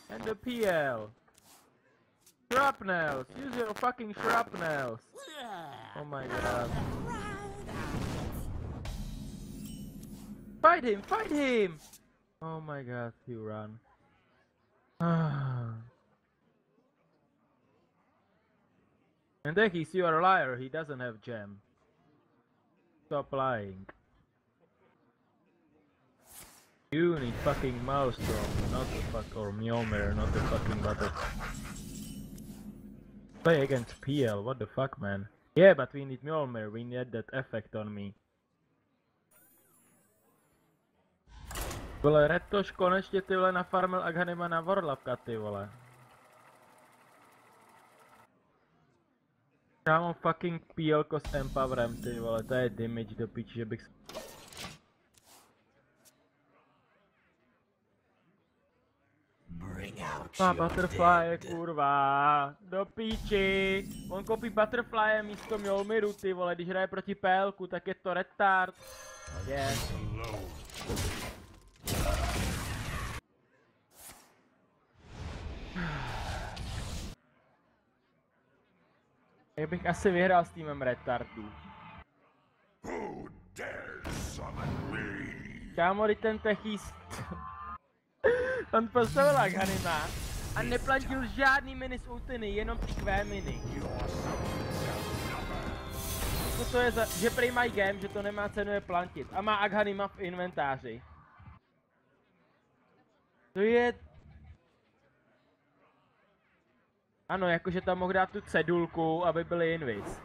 And the PL. Shrapnels! Use your fucking shrapnels! Oh my god. Fight him! Fight him! Oh my god, you run. And Dekis, you are a liar, he doesn't have gem. Stop lying. You need fucking Maelstrom, not the fuck, or Mjolnir, not the fucking butterfly. Play against PL, what the fuck, man? Yeah, but we need Mjolnir, we need that effect on me. Vole, Retoš konečně ty vole nafarmil Aghanima na Warlocka, ty vole. Já mám fucking PL s Empowerem, ty vole, to je damage do piči, že bych... A Butterfly, kurva, do píči. On kopí Butterfly místo Mjolniru, ty vole, když hraje proti PLku, tak je to retard. Yeah. Jak bych asi vyhrál s týmem retardů. Kámo, ten Techis... On postavil Aghanima a neplantil žádný mini z ultiny, jenom ty Q mini. Co to je za... že prej mají game, že to nemá cenu je plantit a má Aghanima v inventáři. To je... Ano, jakože tam mohl dát tu cedulku, aby byly invis.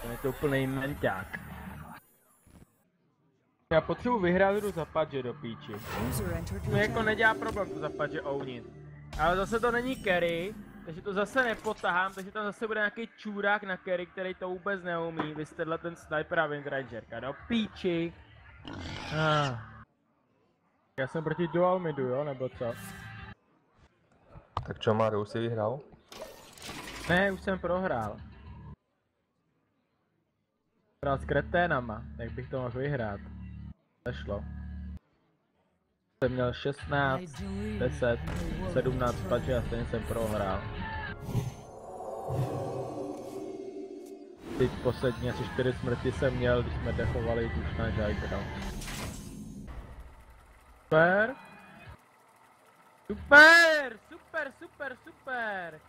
To je to úplný menták. Já potřebuji vyhrát, jdu zapat, že do píči. To jako nedělá problém to zapat, že ownit. Ale zase to není carry, takže to zase nepotahám, takže tam zase bude nějaký čůrák na carry, který to vůbec neumí. Vy jste ten sniper a windrangerka, do píči. Já jsem proti dual midu, jo, nebo co? Tak čo, Maru, si vyhrál? Ne, už jsem prohrál. Hrál s kreténama, jak bych to mohl vyhrát. Nešlo. Jsem měl 16, 10, 17 pače a stejně jsem prohrál. Teď poslední asi 4 smrti jsem měl, když jsme dechovali už na Jaigra. Super! Super! Super, super, super!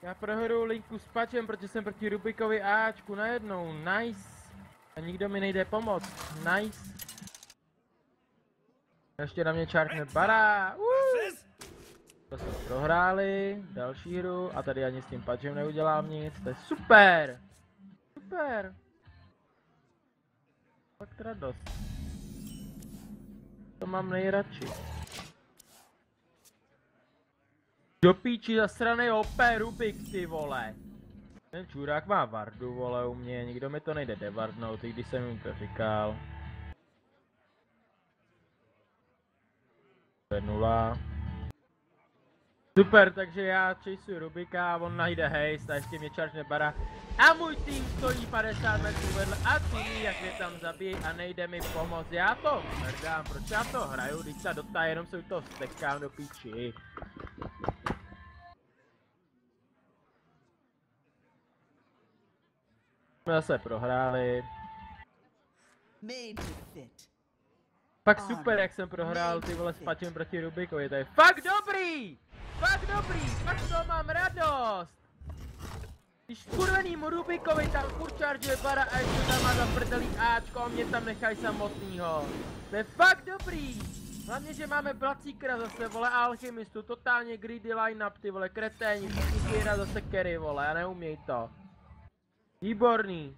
Já prohru linku s pačem, protože jsem proti Rubikovi Ačku najednou, nice! A nikdo mi nejde pomoct, nice! Ještě na mě čárkne bara, To jsme prohráli, další hru a tady ani s tím pačem neudělám nic, to je super! Super! Fakt radost. To mám nejradši. Do píči zasranej OP Rubik, ty vole. Ten čurák má vardu, vole, u mě, nikdo mi to nejde devardnout, i když jsem jim to říkal. To je 0. Super, takže já chaseuju Rubika a on najde haste a ještě mě charge bara. A můj tým stojí 50 metrů vedle a ty jak mě tam zabije a nejde mi pomoct. Já to mrdám, proč já to hraju, když se dotá, jenom se u toho stekám do píči. Jsme zase prohráli. Fakt super, jak jsem prohrál ty vole s pačem proti Rubikovi, to je fakt dobrý! Fakt dobrý, fakt to mám radost! Když kurvenýmu Rubikovi tam furt chargeuje bara a ještě tam má zaprdelý Ačko a mě tam nechaj samotnýho. To je fakt dobrý! Hlavně, že máme Blacíkra zase, vole, alchymistu, totálně greedy line-up, ty vole, kreténi, všichni hra zase carry, vole, a neuměj to. Výborný.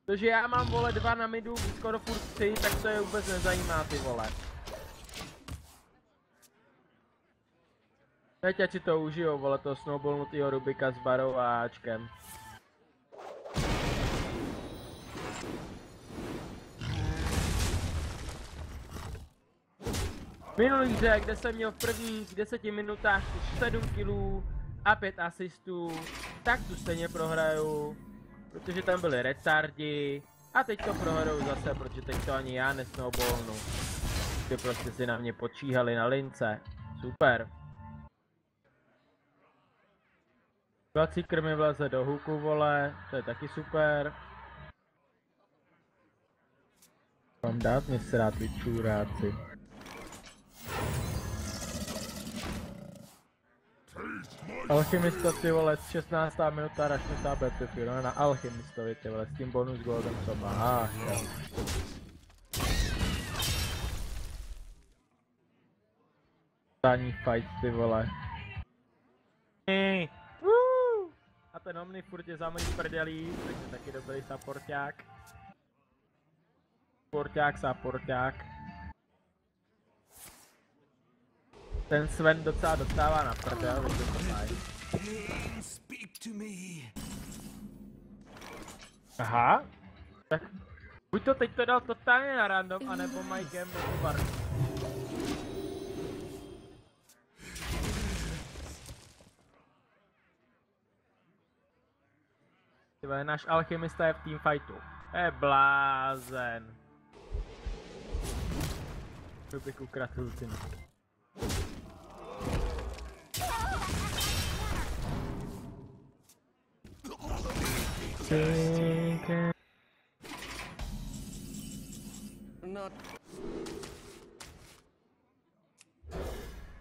Protože já mám, vole, 2 na midu, skoro furt 3, tak to je vůbec nezajímá, ty vole. Teď ať si to užijou, vole, toho snowballnutýho Rubika s barou a Ačkem. Minulý hře, kde jsem měl v prvních 10 minutách 7 killů a 5 asistů, tak tu stejně prohraju, protože tam byly retardi A teď to prohraju zase, protože teď to ani já nesnowballnu. Ty prostě si na mě počíhali na lince. Super. Seeker mi vleze do hooku, vole, to je taky super. Mám dát mě srát, vy čůráci. Alchemista, ty vole, 16. minuta, rašnětá Battlefield, no na Alchemistovi, ty vole, s tím bonus goldem, co má, Tání fight, ty vole. A ten Omni furt je za mojí prdelí, takže taky dobrý supporták. Supporták. Ten Sven docela dostává na prdel, takže to fajn. Aha. Tak buď to teď to dal totálně na random, anebo Mikem nebo Bartu. Tyhle, náš alchemista je v teamfightu. Je blázen. Rubik ukradl ultinu.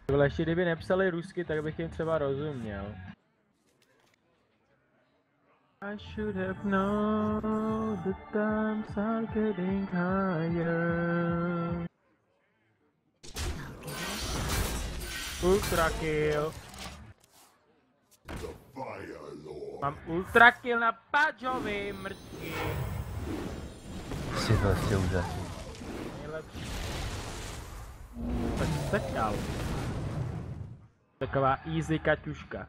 Tyhle, ještě kdyby nepsali rusky, tak bych jim třeba rozuměl. I should have known the times are getting higher. Ultra kill. Mám ultra kill na Pajovi, mrtky. Jsi prostě úžasný. Nejlepší. Tak sekal. Taková easy kaťuška.